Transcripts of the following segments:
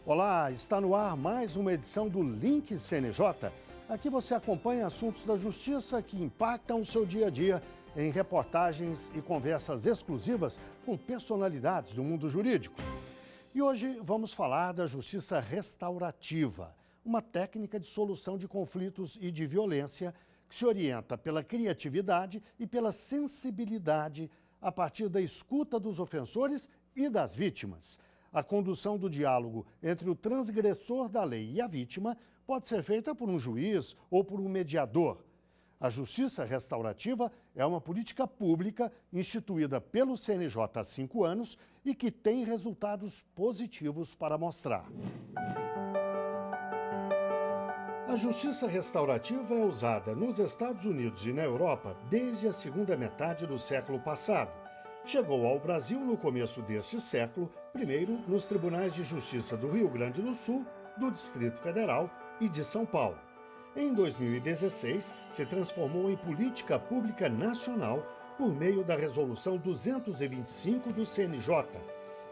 Olá, está no ar mais uma edição do Link CNJ. Aqui você acompanha assuntos da justiça que impactam o seu dia a dia em reportagens e conversas exclusivas com personalidades do mundo jurídico. E hoje vamos falar da justiça restaurativa, uma técnica de solução de conflitos e de violência que se orienta pela criatividade e pela sensibilidade a partir da escuta dos ofensores e das vítimas. A condução do diálogo entre o transgressor da lei e a vítima pode ser feita por um juiz ou por um mediador. A justiça restaurativa é uma política pública instituída pelo CNJ há 5 anos e que tem resultados positivos para mostrar. A justiça restaurativa é usada nos Estados Unidos e na Europa desde a segunda metade do século passado. Chegou ao Brasil no começo deste século, primeiro nos tribunais de justiça do Rio Grande do Sul, do Distrito Federal e de São Paulo. Em 2016, se transformou em política pública nacional por meio da Resolução 225 do CNJ.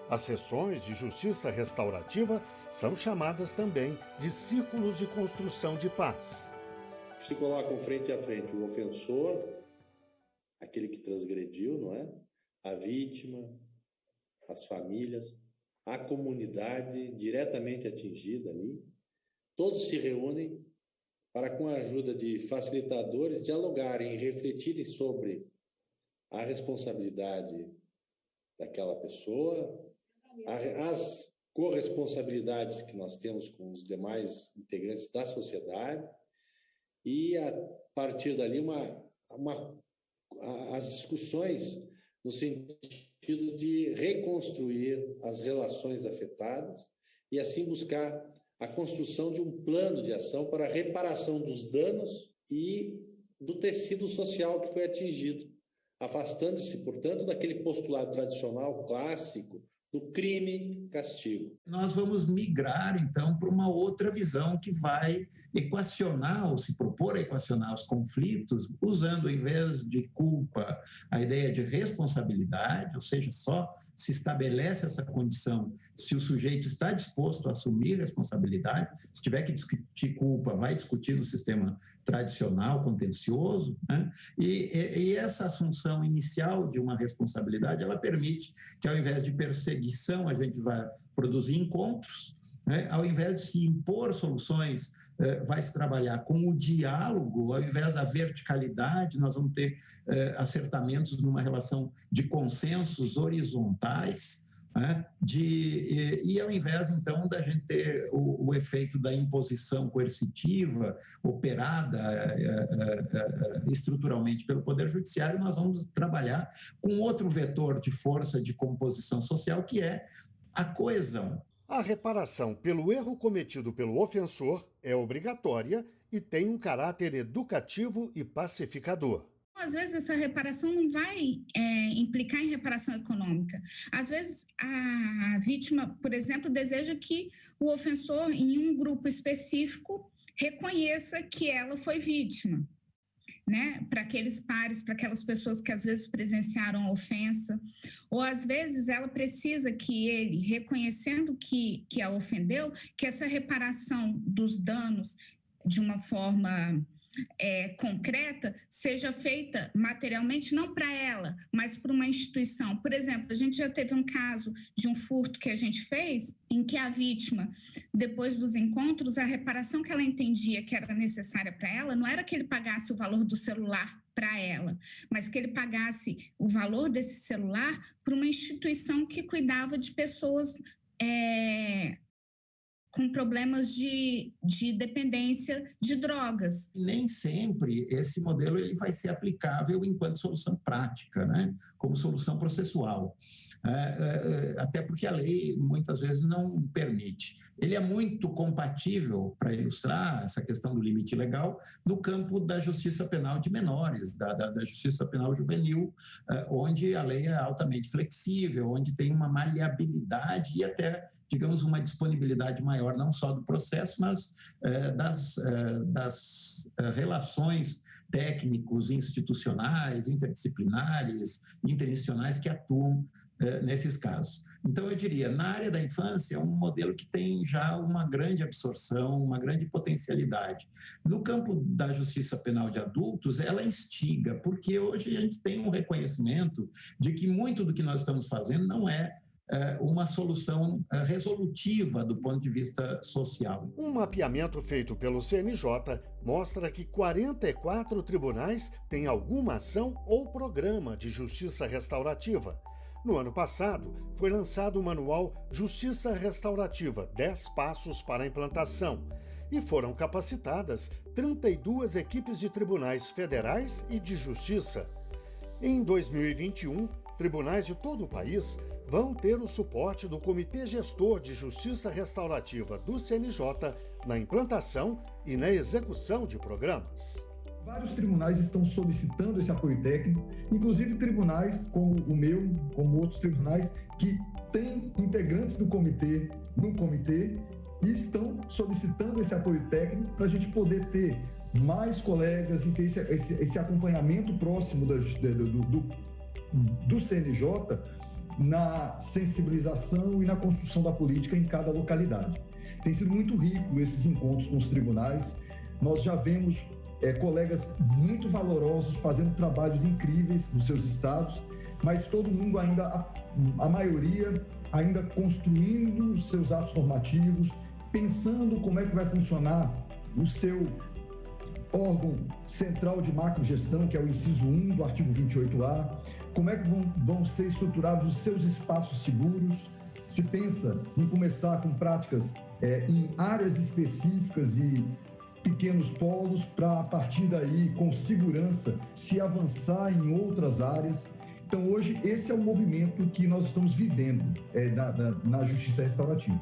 As sessões de justiça restaurativa são chamadas também de círculos de construção de paz. Se colocam frente a frente o ofensor, aquele que transgrediu, não é? A vítima, as famílias, a comunidade diretamente atingida ali. Todos se reúnem para, com a ajuda de facilitadores, dialogarem e refletirem sobre a responsabilidade daquela pessoa, as corresponsabilidades que nós temos com os demais integrantes da sociedade e, a partir dali, as discussões no sentido de reconstruir as relações afetadas e, assim, buscar a construção de um plano de ação para a reparação dos danos e do tecido social que foi atingido, afastando-se, portanto, daquele postulado tradicional clássico do crime-castigo. Nós vamos migrar, então, para uma outra visão que vai equacionar, ou se propor a equacionar os conflitos, usando, ao invés de culpa, a ideia de responsabilidade, ou seja, só se estabelece essa condição se o sujeito está disposto a assumir responsabilidade. Se tiver que discutir culpa, vai discutir no sistema tradicional, contencioso, né? E essa assunção inicial de uma responsabilidade, ela permite que, ao invés de perseguição, a gente vai produzir encontros, né? Ao invés de se impor soluções, vai se trabalhar com o diálogo, ao invés da verticalidade, nós vamos ter acertamentos numa relação de consensos horizontais, né? E ao invés, então, da gente ter o efeito da imposição coercitiva operada estruturalmente pelo Poder Judiciário, nós vamos trabalhar com outro vetor de força de composição social, que é a coesão. A reparação pelo erro cometido pelo ofensor é obrigatória e tem um caráter educativo e pacificador. Às vezes essa reparação não vai implicar em reparação econômica. Às vezes a vítima, por exemplo, deseja que o ofensor, em um grupo específico, reconheça que ela foi vítima, né? Para aqueles pares, para aquelas pessoas que às vezes presenciaram a ofensa, ou às vezes ela precisa que ele, reconhecendo que a ofendeu, que essa reparação dos danos de uma forma concreta seja feita materialmente, não para ela, mas para uma instituição. Por exemplo, a gente já teve um caso de um furto que a gente fez, em que a vítima, depois dos encontros, a reparação que ela entendia que era necessária para ela não era que ele pagasse o valor do celular para ela, mas que ele pagasse o valor desse celular para uma instituição que cuidava de pessoas com problemas de dependência de drogas. Nem sempre esse modelo ele vai ser aplicável enquanto solução prática, né? Como solução processual. Até porque a lei muitas vezes não permite. Ele é muito compatível, para ilustrar essa questão do limite legal, no campo da justiça penal de menores, da justiça penal juvenil, onde a lei é altamente flexível, onde tem uma maleabilidade e até, digamos, uma disponibilidade maior maior, não só do processo, mas das relações técnicos, institucionais, interdisciplinares, interinstitucionais que atuam nesses casos. Então, eu diria, na área da infância, é um modelo que tem já uma grande absorção, uma grande potencialidade. No campo da justiça penal de adultos, ela instiga, porque hoje a gente tem um reconhecimento de que muito do que nós estamos fazendo não é uma solução resolutiva do ponto de vista social. Um mapeamento feito pelo CNJ mostra que 44 tribunais têm alguma ação ou programa de justiça restaurativa. No ano passado, foi lançado o manual Justiça Restaurativa, 10 Passos para a Implantação, e foram capacitadas 32 equipes de tribunais federais e de justiça. Em 2021, tribunais de todo o país vão ter o suporte do Comitê Gestor de Justiça Restaurativa do CNJ na implantação e na execução de programas. Vários tribunais estão solicitando esse apoio técnico, inclusive tribunais como o meu, como outros tribunais, que têm integrantes do comitê no comitê e estão solicitando esse apoio técnico para a gente poder ter mais colegas e ter esse acompanhamento próximo do CNJ na sensibilização e na construção da política em cada localidade. Tem sido muito rico esses encontros com os tribunais. Nós já vemos colegas muito valorosos fazendo trabalhos incríveis nos seus estados, mas todo mundo ainda, a maioria, ainda construindo os seus atos normativos, pensando como é que vai funcionar o seu órgão central de macrogestão, que é o inciso 1 do artigo 28A, como é que vão ser estruturados os seus espaços seguros. Se pensa em começar com práticas em áreas específicas e pequenos polos, para a partir daí, com segurança, se avançar em outras áreas. Então, hoje, esse é o movimento que nós estamos vivendo na justiça restaurativa.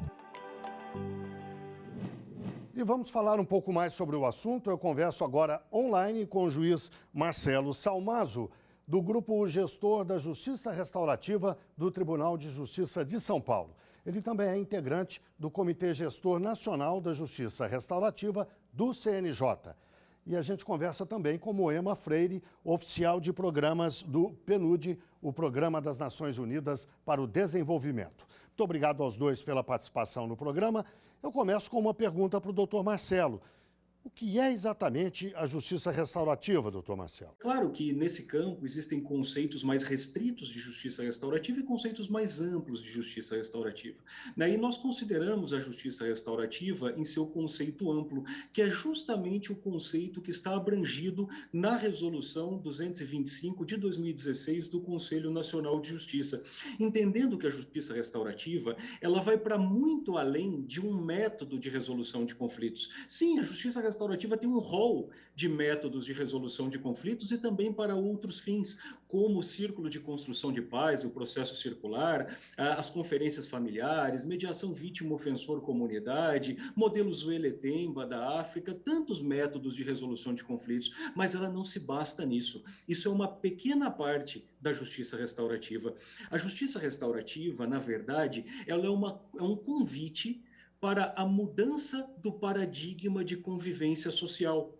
E vamos falar um pouco mais sobre o assunto. Eu converso agora online com o juiz Marcelo Salmazo, do Grupo Gestor da Justiça Restaurativa do Tribunal de Justiça de São Paulo. Ele também é integrante do Comitê Gestor Nacional da Justiça Restaurativa do CNJ. E a gente conversa também com Moema Freire, oficial de programas do PNUD, o Programa das Nações Unidas para o Desenvolvimento. Muito obrigado aos dois pela participação no programa. Eu começo com uma pergunta para o doutor Marcelo. O que é exatamente a justiça restaurativa, doutor Marcelo? Claro que nesse campo existem conceitos mais restritos de justiça restaurativa e conceitos mais amplos de justiça restaurativa. E nós consideramos a justiça restaurativa em seu conceito amplo, que é justamente o conceito que está abrangido na Resolução 225 de 2016 do Conselho Nacional de Justiça, entendendo que a justiça restaurativa ela vai para muito além de um método de resolução de conflitos. Sim, a justiça restaurativa tem um rol de métodos de resolução de conflitos e também para outros fins, como o círculo de construção de paz, o processo circular, as conferências familiares, mediação vítima-ofensor-comunidade, modelos Zuele-Temba da África, tantos métodos de resolução de conflitos, mas ela não se basta nisso. Isso é uma pequena parte da justiça restaurativa. A justiça restaurativa, na verdade, ela é um convite para a mudança do paradigma de convivência social,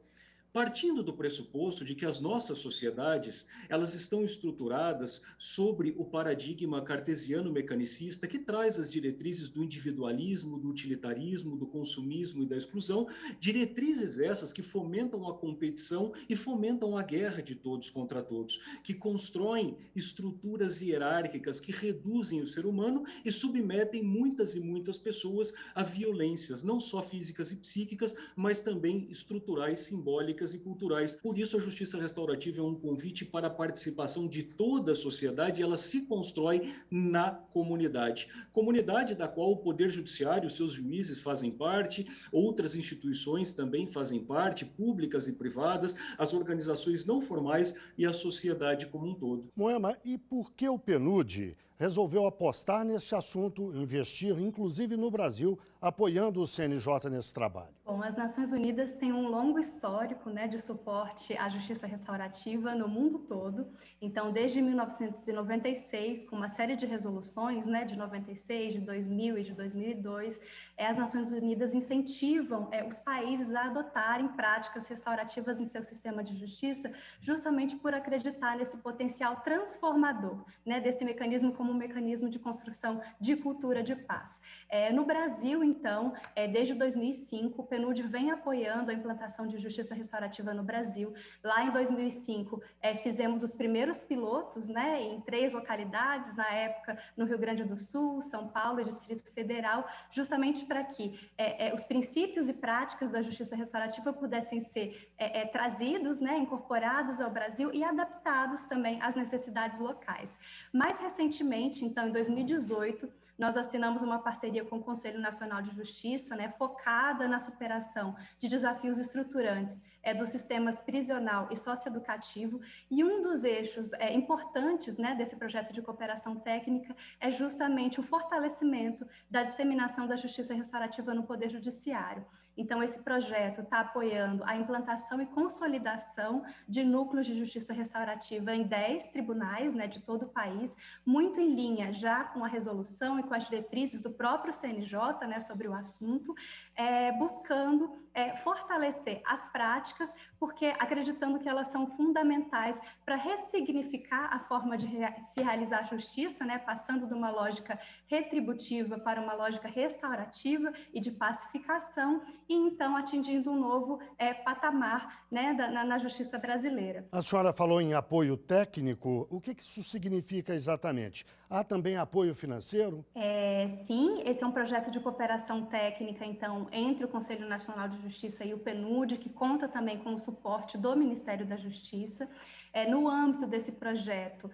partindo do pressuposto de que as nossas sociedades elas estão estruturadas sobre o paradigma cartesiano-mecanicista que traz as diretrizes do individualismo, do utilitarismo, do consumismo e da exclusão, diretrizes essas que fomentam a competição e fomentam a guerra de todos contra todos, que constroem estruturas hierárquicas que reduzem o ser humano e submetem muitas e muitas pessoas a violências, não só físicas e psíquicas, mas também estruturais, simbólicas e culturais. Por isso, a justiça restaurativa é um convite para a participação de toda a sociedade e ela se constrói na comunidade. Comunidade da qual o Poder Judiciário, seus juízes fazem parte, outras instituições também fazem parte, públicas e privadas, as organizações não formais e a sociedade como um todo. Moema, e por que o PNUD resolveu apostar nesse assunto, investir, inclusive no Brasil, apoiando o CNJ nesse trabalho. Bom, as Nações Unidas têm um longo histórico, né, de suporte à justiça restaurativa no mundo todo. Então, desde 1996, com uma série de resoluções, né, de 96, de 2000 e de 2002, as Nações Unidas incentivam os países a adotarem práticas restaurativas em seu sistema de justiça, justamente por acreditar nesse potencial transformador, né, desse mecanismo como um mecanismo de construção de cultura de paz. No Brasil, então, desde 2005, o PNUD vem apoiando a implantação de justiça restaurativa no Brasil. Lá em 2005, fizemos os primeiros pilotos, né, em 3 localidades, na época no Rio Grande do Sul, São Paulo e Distrito Federal, justamente para que os princípios e práticas da justiça restaurativa pudessem ser trazidos, né, incorporados ao Brasil e adaptados também às necessidades locais. Mais recentemente, então, em 2018, nós assinamos uma parceria com o Conselho Nacional de Justiça, né, focada na superação de desafios estruturantes dos sistemas prisional e socioeducativo, e um dos eixos importantes, né, desse projeto de cooperação técnica é justamente o fortalecimento da disseminação da justiça restaurativa no Poder Judiciário. Então, esse projeto está apoiando a implantação e consolidação de núcleos de justiça restaurativa em 10 tribunais, né, de todo o país, muito em linha já com a resolução e com as diretrizes do próprio CNJ, né, sobre o assunto, buscando fortalecer as práticas, porque acreditando que elas são fundamentais para ressignificar a forma de se realizar a justiça, né, passando de uma lógica retributiva para uma lógica restaurativa e de pacificação, e então atingindo um novo patamar, né, na justiça brasileira. A senhora falou em apoio técnico. O que isso significa exatamente? Há também apoio financeiro? Sim, esse é um projeto de cooperação técnica, então, entre o Conselho Nacional de Justiça e o PNUD, que conta também com o suporte do Ministério da Justiça. No âmbito desse projeto,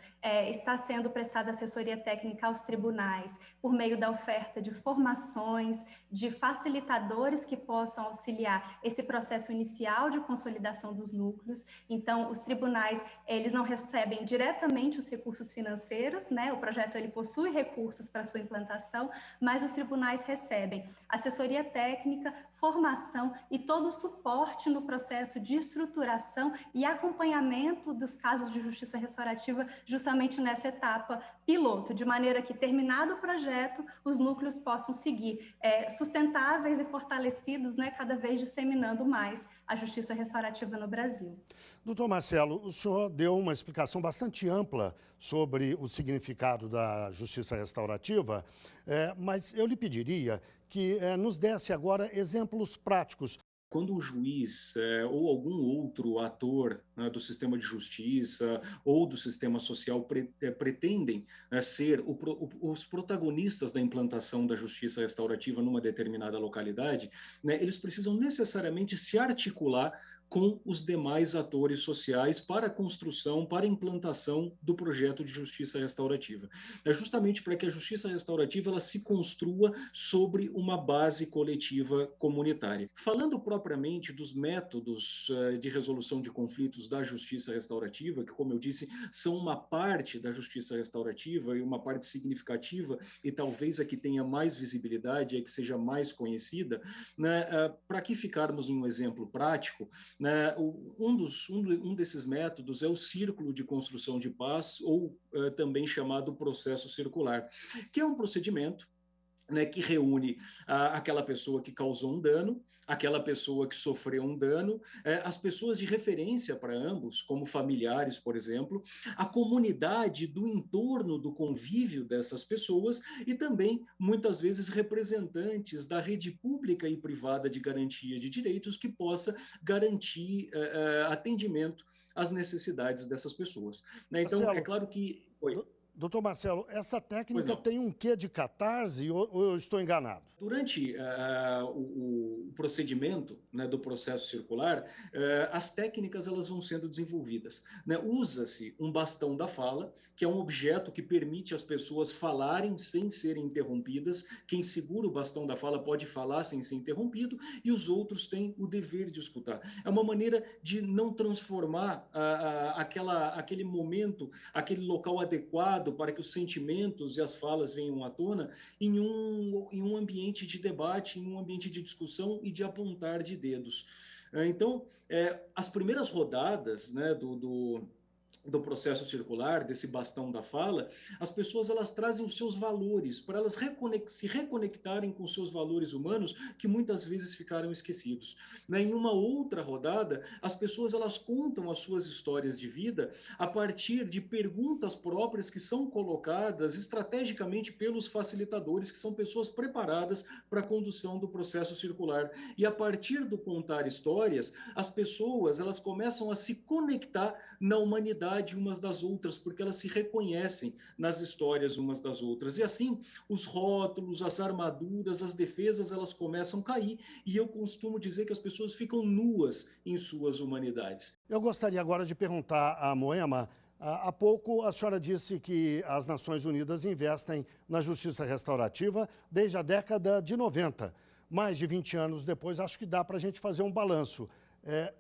está sendo prestada assessoria técnica aos tribunais por meio da oferta de formações, de facilitadores que possam auxiliar esse processo inicial de consolidação dos núcleos. Então, os tribunais, eles não recebem diretamente os recursos financeiros, né? O projeto ele possui recursos para sua implantação, mas os tribunais recebem assessoria técnica, formação e todo o suporte no processo de estruturação e acompanhamento dos casos de justiça restaurativa justamente nessa etapa piloto, de maneira que, terminado o projeto, os núcleos possam seguir sustentáveis e fortalecidos, né, cada vez disseminando mais a justiça restaurativa no Brasil. Doutor Marcelo, o senhor deu uma explicação bastante ampla sobre o significado da justiça restaurativa, mas eu lhe pediria que nos desse agora exemplos práticos. Quando o juiz ou algum outro ator, né, do sistema de justiça ou do sistema social pretendem ser os protagonistas da implantação da justiça restaurativa numa determinada localidade, né, eles precisam necessariamente se articular com os demais atores sociais para a construção, para a implantação do projeto de justiça restaurativa. É justamente para que a justiça restaurativa ela se construa sobre uma base coletiva comunitária. Falando propriamente dos métodos de resolução de conflitos da justiça restaurativa, que, como eu disse, são uma parte da justiça restaurativa e uma parte significativa, e talvez a que tenha mais visibilidade, a que seja mais conhecida, né, para que ficarmos em um exemplo prático, um desses métodos é o círculo de construção de paz, ou também chamado processo circular, que é um procedimento, né, que reúne aquela pessoa que causou um dano, aquela pessoa que sofreu um dano, as pessoas de referência para ambos, como familiares, por exemplo, a comunidade do entorno do convívio dessas pessoas e também, muitas vezes, representantes da rede pública e privada de garantia de direitos que possa garantir atendimento às necessidades dessas pessoas. Né? Então, Marcelo, é claro que... Doutor Marcelo, essa técnica tem um quê de catarse ou eu estou enganado? Durante o procedimento, né, do processo circular, as técnicas elas vão sendo desenvolvidas. Né? Usa-se um bastão da fala, que é um objeto que permite às pessoas falarem sem serem interrompidas. Quem segura o bastão da fala pode falar sem ser interrompido e os outros têm o dever de escutar. É uma maneira de não transformar aquele momento, aquele local adequado cuidado para que os sentimentos e as falas venham à tona em um ambiente de debate, em um ambiente de discussão e de apontar de dedos. Então, as primeiras rodadas, né, do processo circular, desse bastão da fala, as pessoas elas trazem os seus valores, para elas se reconectarem com os seus valores humanos, que muitas vezes ficaram esquecidos. Em uma outra rodada, as pessoas elas contam as suas histórias de vida a partir de perguntas próprias que são colocadas estrategicamente pelos facilitadores, que são pessoas preparadas para a condução do processo circular. E a partir do contar histórias, as pessoas elas começam a se conectar na humanidade umas das outras, porque elas se reconhecem nas histórias umas das outras. E assim, os rótulos, as armaduras, as defesas, elas começam a cair, e eu costumo dizer que as pessoas ficam nuas em suas humanidades. Eu gostaria agora de perguntar a Moema. Há pouco a senhora disse que as Nações Unidas investem na justiça restaurativa desde a década de 90. Mais de 20 anos depois, acho que dá para a gente fazer um balanço.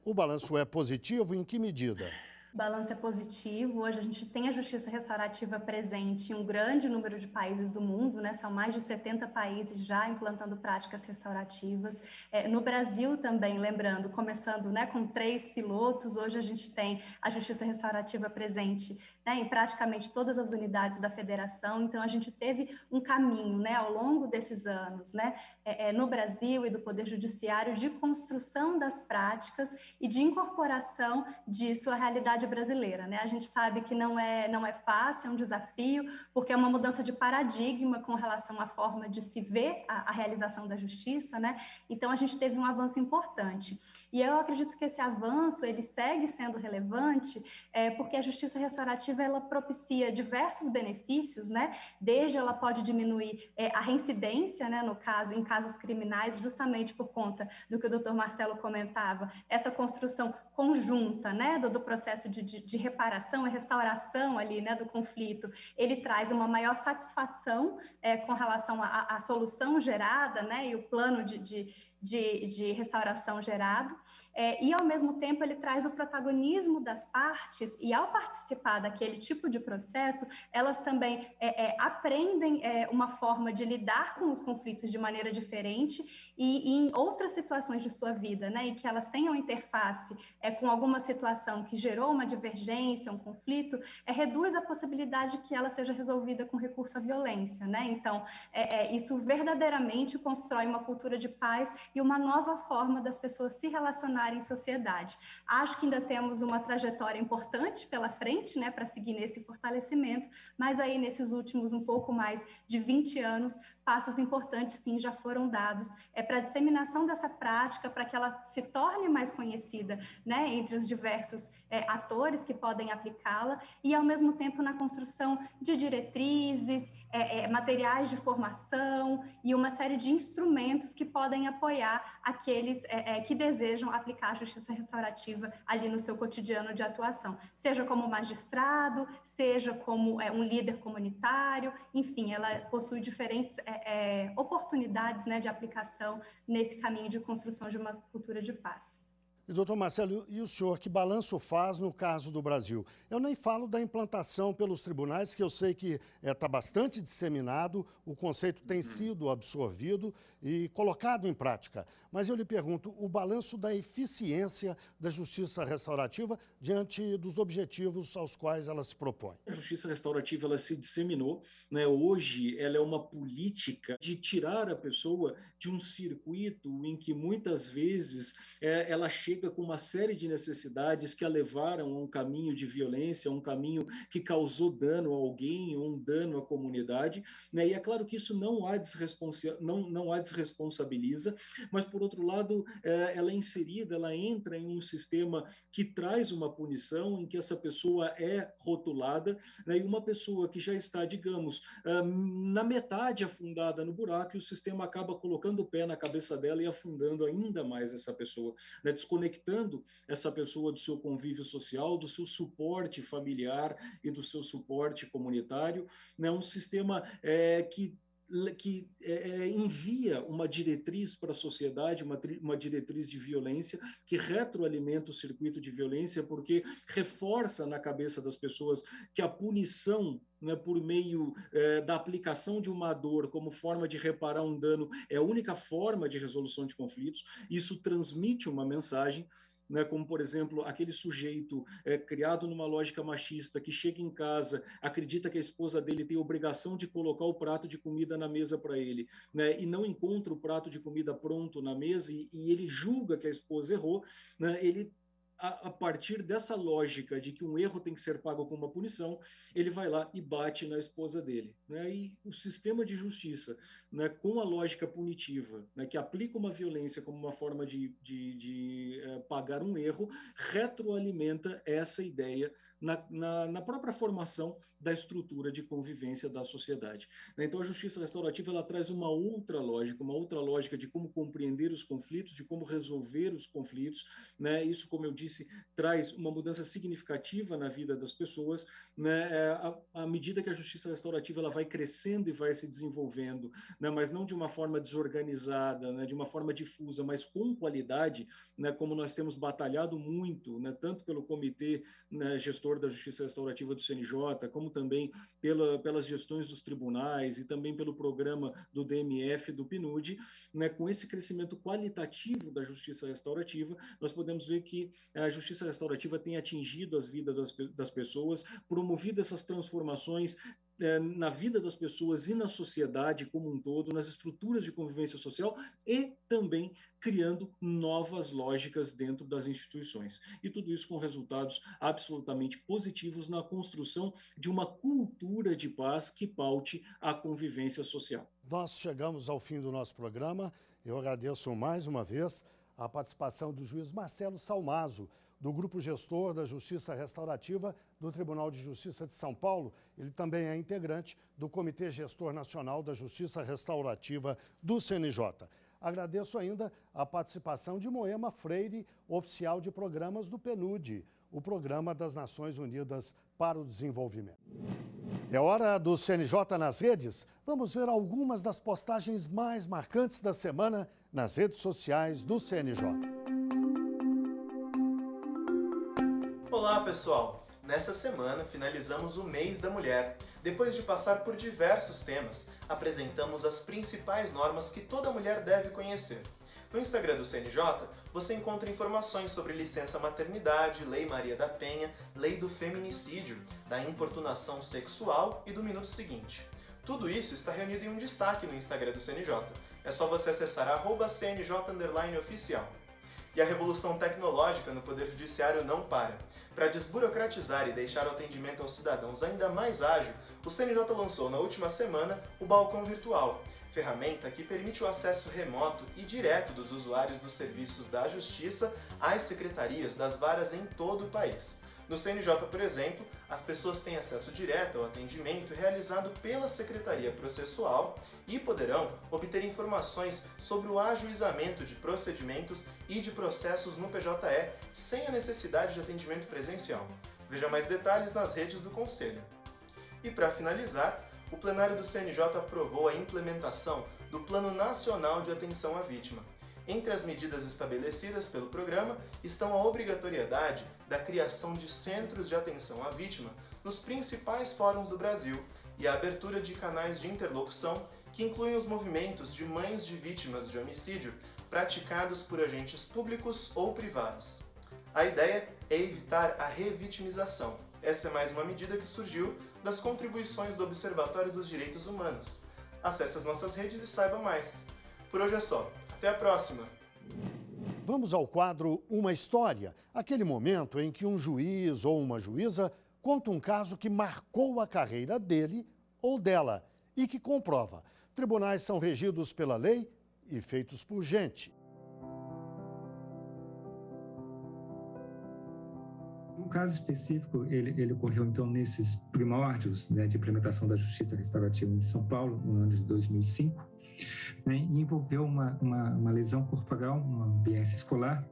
O balanço é positivo? Em que medida? O balanço é positivo. Hoje a gente tem a justiça restaurativa presente em um grande número de países do mundo, né? São mais de 70 países já implantando práticas restaurativas. No Brasil também, lembrando, começando, né, com 3 pilotos, hoje a gente tem a justiça restaurativa presente, né, em praticamente todas as unidades da federação. Então a gente teve um caminho, né, ao longo desses anos, né, no Brasil e do Poder Judiciário, de construção das práticas e de incorporação disso à realidade brasileira, né? A gente sabe que não é fácil, é um desafio, porque é uma mudança de paradigma com relação à forma de se ver a realização da justiça, né? Então a gente teve um avanço importante. E eu acredito que esse avanço ele segue sendo relevante, porque a justiça restaurativa ela propicia diversos benefícios, né? Desde ela pode diminuir a reincidência, né? Em casos criminais, justamente por conta do que o Dr. Marcelo comentava, essa construção conjunta, né? Do processo de reparação e restauração ali, né? Do conflito, ele traz uma maior satisfação com relação à solução gerada, né? E o plano de restauração gerado, e ao mesmo tempo ele traz o protagonismo das partes, e ao participar daquele tipo de processo, elas também aprendem uma forma de lidar com os conflitos de maneira diferente e em outras situações de sua vida, né, em que elas tenham interface com alguma situação que gerou uma divergência, um conflito, reduz a possibilidade de que ela seja resolvida com recurso à violência, né? Então, isso verdadeiramente constrói uma cultura de paz e uma nova forma das pessoas se relacionarem em sociedade. Acho que ainda temos uma trajetória importante pela frente, né, para seguir nesse fortalecimento, mas aí nesses últimos um pouco mais de 20 anos, passos importantes sim já foram dados para a disseminação dessa prática, para que ela se torne mais conhecida, né, entre os diversos atores que podem aplicá-la, e ao mesmo tempo na construção de diretrizes, materiais de formação e uma série de instrumentos que podem apoiar aqueles que desejam aplicar a justiça restaurativa ali no seu cotidiano de atuação, seja como magistrado, seja como um líder comunitário, enfim, ela possui diferentes oportunidades, né, de aplicação nesse caminho de construção de uma cultura de paz. E, doutor Marcelo, e o senhor, que balanço faz no caso do Brasil? Eu nem falo da implantação pelos tribunais, que eu sei que está bastante disseminado, o conceito tem sido absorvido e colocado em prática. Mas eu lhe pergunto, o balanço da eficiência da justiça restaurativa diante dos objetivos aos quais ela se propõe? A justiça restaurativa ela se disseminou, né? Hoje ela é uma política de tirar a pessoa de um circuito em que muitas vezes ela chega com uma série de necessidades que a levaram a um caminho de violência, a um caminho que causou dano a alguém ou um dano à comunidade, né? E é claro que isso não a desresponsabiliza, mas por outro lado, ela é inserida, ela entra em um sistema que traz uma punição, em que essa pessoa é rotulada, né? E uma pessoa que já está, digamos, na metade afundada no buraco, e o sistema acaba colocando o pé na cabeça dela e afundando ainda mais essa pessoa, né? Desconectando essa pessoa do seu convívio social, do seu suporte familiar e do seu suporte comunitário, né? Um sistema que envia uma diretriz para a sociedade, uma diretriz de violência, que retroalimenta o circuito de violência, porque reforça na cabeça das pessoas que a punição, né, por meio da aplicação de uma dor como forma de reparar um dano é a única forma de resolução de conflitos. Isso transmite uma mensagem, né, como, por exemplo, aquele sujeito criado numa lógica machista que chega em casa, acredita que a esposa dele tem a obrigação de colocar o prato de comida na mesa para ele, né, e não encontra o prato de comida pronto na mesa e ele julga que a esposa errou, né, ele, a partir dessa lógica de que um erro tem que ser pago com uma punição, ele vai lá e bate na esposa dele, né? E o sistema de justiça, né, com a lógica punitiva, né, que aplica uma violência como uma forma de pagar um erro, retroalimenta essa ideia na própria formação da estrutura de convivência da sociedade. Então, a justiça restaurativa ela traz uma outra lógica de como compreender os conflitos, de como resolver os conflitos, né? Isso, como eu disse, traz uma mudança significativa na vida das pessoas, né? À medida que a justiça restaurativa ela vai crescendo e vai se desenvolvendo, né? Mas não de uma forma desorganizada, né? De uma forma difusa, mas com qualidade, né? Como nós temos batalhado muito, né? Tanto pelo comitê, né, gestor da Justiça Restaurativa do CNJ, como também pelas gestões dos tribunais e também pelo programa do DMF, do PNUD, né? Com esse crescimento qualitativo da Justiça Restaurativa, nós podemos ver que a Justiça Restaurativa tem atingido as vidas das pessoas, promovido essas transformações na vida das pessoas e na sociedade como um todo, nas estruturas de convivência social e também criando novas lógicas dentro das instituições. E tudo isso com resultados absolutamente positivos na construção de uma cultura de paz que paute a convivência social. Nós chegamos ao fim do nosso programa. Eu agradeço mais uma vez a participação do juiz Marcelo Salmazo, do Grupo Gestor da Justiça Restaurativa do Tribunal de Justiça de São Paulo. Ele também é integrante do Comitê Gestor Nacional da Justiça Restaurativa do CNJ. Agradeço ainda a participação de Moema Freire, oficial de programas do PNUD, o Programa das Nações Unidas para o Desenvolvimento. É hora do CNJ nas redes. Vamos ver algumas das postagens mais marcantes da semana nas redes sociais do CNJ. Olá, pessoal! Nessa semana, finalizamos o Mês da Mulher. Depois de passar por diversos temas, apresentamos as principais normas que toda mulher deve conhecer. No Instagram do CNJ, você encontra informações sobre licença maternidade, Lei Maria da Penha, Lei do Feminicídio, da importunação sexual e do Minuto Seguinte. Tudo isso está reunido em um destaque no Instagram do CNJ. É só você acessar @CNJ_oficial. E a revolução tecnológica no Poder Judiciário não para. Para desburocratizar e deixar o atendimento aos cidadãos ainda mais ágil, o CNJ lançou na última semana o Balcão Virtual, ferramenta que permite o acesso remoto e direto dos usuários dos serviços da Justiça às secretarias das varas em todo o país. No CNJ, por exemplo, as pessoas têm acesso direto ao atendimento realizado pela Secretaria Processual e poderão obter informações sobre o ajuizamento de procedimentos e de processos no PJE sem a necessidade de atendimento presencial. Veja mais detalhes nas redes do Conselho. E para finalizar, o plenário do CNJ aprovou a implementação do Plano Nacional de Atenção à Vítima. Entre as medidas estabelecidas pelo programa estão a obrigatoriedade da criação de centros de atenção à vítima nos principais fóruns do Brasil e a abertura de canais de interlocução que incluem os movimentos de mães de vítimas de homicídio praticados por agentes públicos ou privados. A ideia é evitar a revitimização. Essa é mais uma medida que surgiu das contribuições do Observatório dos Direitos Humanos. Acesse as nossas redes e saiba mais. Por hoje é só. Até a próxima! Vamos ao quadro Uma História, aquele momento em que um juiz ou uma juíza conta um caso que marcou a carreira dele ou dela e que comprova. Tribunais são regidos pela lei e feitos por gente. Um caso específico, ele ocorreu então nesses primórdios, né, de implementação da Justiça Restaurativa em São Paulo, no ano de 2005, né, e envolveu uma lesão corporal, uma ambiência escolar,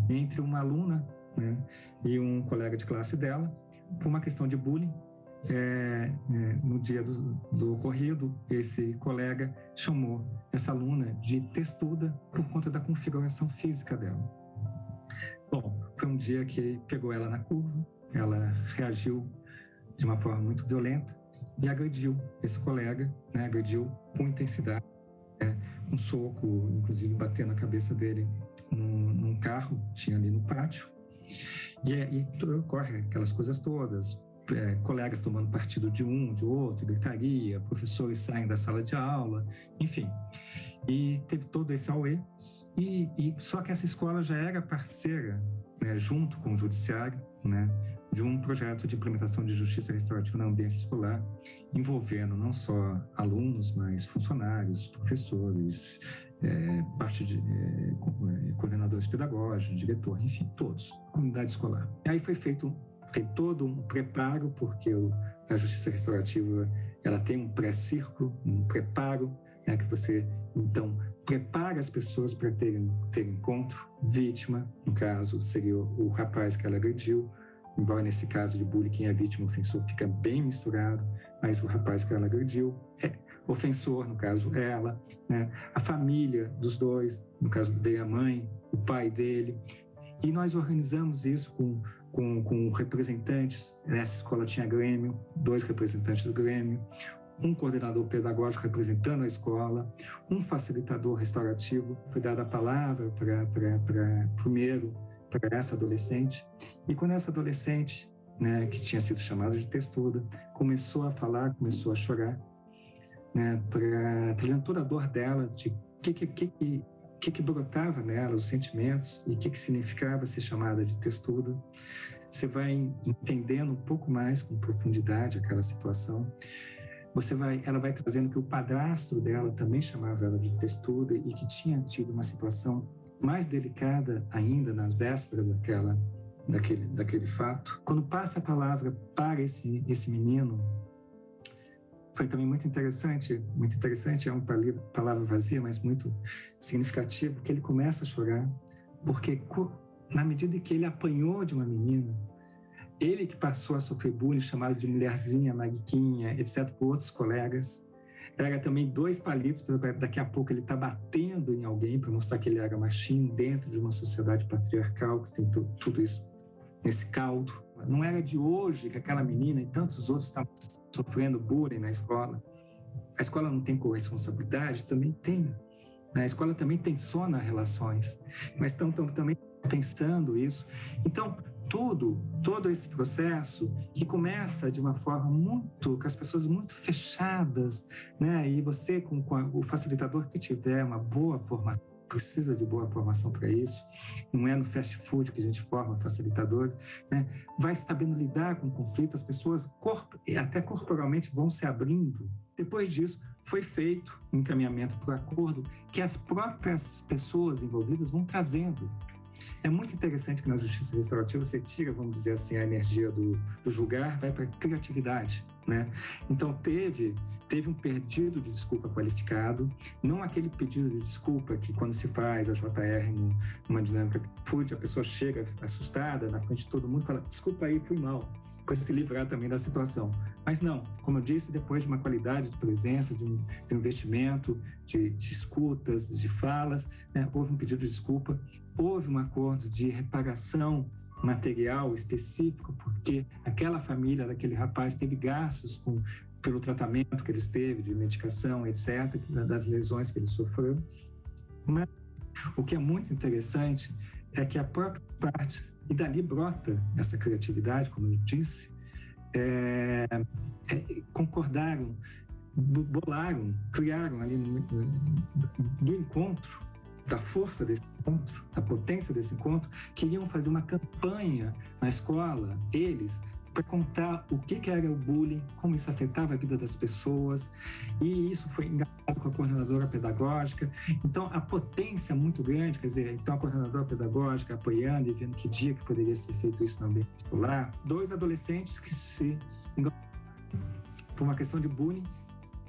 entre uma aluna, né, e um colega de classe dela, por uma questão de bullying, no dia do ocorrido, esse colega chamou essa aluna de testuda por conta da configuração física dela. Bom, foi um dia que pegou ela na curva, ela reagiu de uma forma muito violenta e agrediu esse colega, né? Agrediu com intensidade, um soco, inclusive batendo na cabeça dele num carro, tinha ali no pátio, e ocorre aquelas coisas todas, colegas tomando partido de um, de outro, gritaria, professores saem da sala de aula, enfim, e teve todo esse auê, e só que essa escola já era parceira, né, junto com o judiciário, né, de um projeto de implementação de justiça restaurativa na ambiente escolar, envolvendo não só alunos, mas funcionários, professores, parte de coordenadores pedagógicos, diretor, enfim, todos, comunidade escolar. E aí tem todo um preparo, porque a justiça restaurativa ela tem um pré-círculo, um preparo, né, que você, então, prepara as pessoas para ter encontro, vítima, no caso, seria o rapaz que ela agrediu, embora nesse caso de bullying, quem é vítima, ofensor, fica bem misturado, mas o rapaz que ela agrediu é ofensor, no caso ela, né? A família dos dois, no caso dele a mãe, o pai dele, e nós organizamos isso com representantes. Nessa escola tinha Grêmio, 2 representantes do Grêmio, um coordenador pedagógico representando a escola, um facilitador restaurativo. Foi dada a palavra primeiro para essa adolescente, e quando essa adolescente, né, que tinha sido chamada de testuda, começou a falar, começou a chorar, né, trazendo toda a dor dela, de o que brotava nela, os sentimentos, e o que significava ser chamada de testuda. Você vai entendendo um pouco mais, com profundidade, aquela situação. Ela vai trazendo que o padrasto dela também chamava ela de testuda e que tinha tido uma situação mais delicada ainda nas vésperas daquele fato. Quando passa a palavra para esse menino, foi também muito interessante, é uma palavra vazia, mas muito significativo, que ele começa a chorar, porque na medida que ele apanhou de uma menina, ele que passou a sofrer bullying, chamado de mulherzinha, maguiquinha, etc., por outros colegas, era também 2 palitos, daqui a pouco ele está batendo em alguém para mostrar que ele era machinho dentro de uma sociedade patriarcal que tem tudo isso nesse caldo. Não era de hoje que aquela menina e tantos outros estavam sofrendo bullying na escola. A escola não tem corresponsabilidade? Também tem. A escola também tem só nas relações, mas estão também pensando isso. Então, todo esse processo que começa de uma forma com as pessoas muito fechadas, né? E você, com o facilitador que tiver uma boa formação, precisa de boa formação para isso, não é no fast food que a gente forma facilitadores, né? Vai sabendo lidar com o conflito, as pessoas até corporalmente vão se abrindo. Depois disso, foi feito um encaminhamento para o acordo que as próprias pessoas envolvidas vão trazendo. É muito interessante que na justiça restaurativa você tira, vamos dizer assim, a energia do julgar, vai para a criatividade, né? Então teve um pedido de desculpa qualificado, não aquele pedido de desculpa que quando se faz a JR numa dinâmica food, a pessoa chega assustada na frente de todo mundo e fala, desculpa aí, fui mal, para se livrar também da situação. Mas não, como eu disse, depois de uma qualidade de presença, de um investimento, de escutas, de falas, né, houve um pedido de desculpa, houve um acordo de reparação material específico, porque aquela família daquele rapaz teve gastos pelo tratamento que ele teve, de medicação, etc., das lesões que ele sofreu. Mas o que é muito interessante é que a própria parte, e dali brota essa criatividade, como eu disse, concordaram, bolaram, criaram ali do encontro, da força desse encontro, da potência desse encontro, queriam fazer uma campanha na escola, eles, para contar o que era o bullying, como isso afetava a vida das pessoas, e isso foi engajado com a coordenadora pedagógica. Então, a potência é muito grande, quer dizer, então a coordenadora pedagógica apoiando e vendo que dia que poderia ser feito isso no ambiente escolar. 2 adolescentes que se engajaram por uma questão de bullying,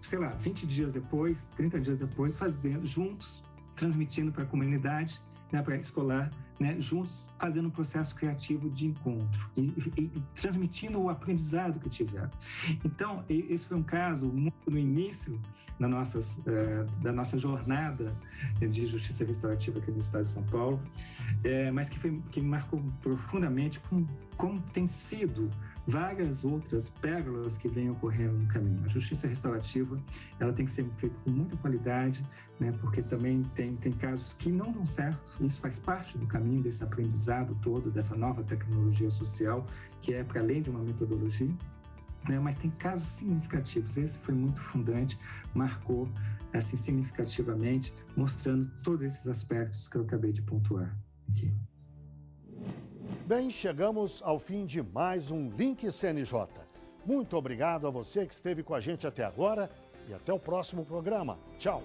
sei lá, 20 dias depois, 30 dias depois, fazendo juntos, transmitindo para a comunidade, né, pré-escolar, né, juntos fazendo um processo criativo de encontro e transmitindo o aprendizado que tiveram. Então, esse foi um caso muito no início da nossa jornada de justiça restaurativa aqui no estado de São Paulo, mas que me marcou profundamente como tem sido várias outras pérolas que vêm ocorrendo no caminho. A justiça restaurativa, ela tem que ser feita com muita qualidade, né, porque também tem casos que não dão certo. Isso faz parte do caminho desse aprendizado todo, dessa nova tecnologia social, que é para além de uma metodologia, né, mas tem casos significativos. Esse foi muito fundante, marcou assim, significativamente, mostrando todos esses aspectos que eu acabei de pontuar aqui. Bem, chegamos ao fim de mais um Link CNJ. Muito obrigado a você que esteve com a gente até agora e até o próximo programa. Tchau!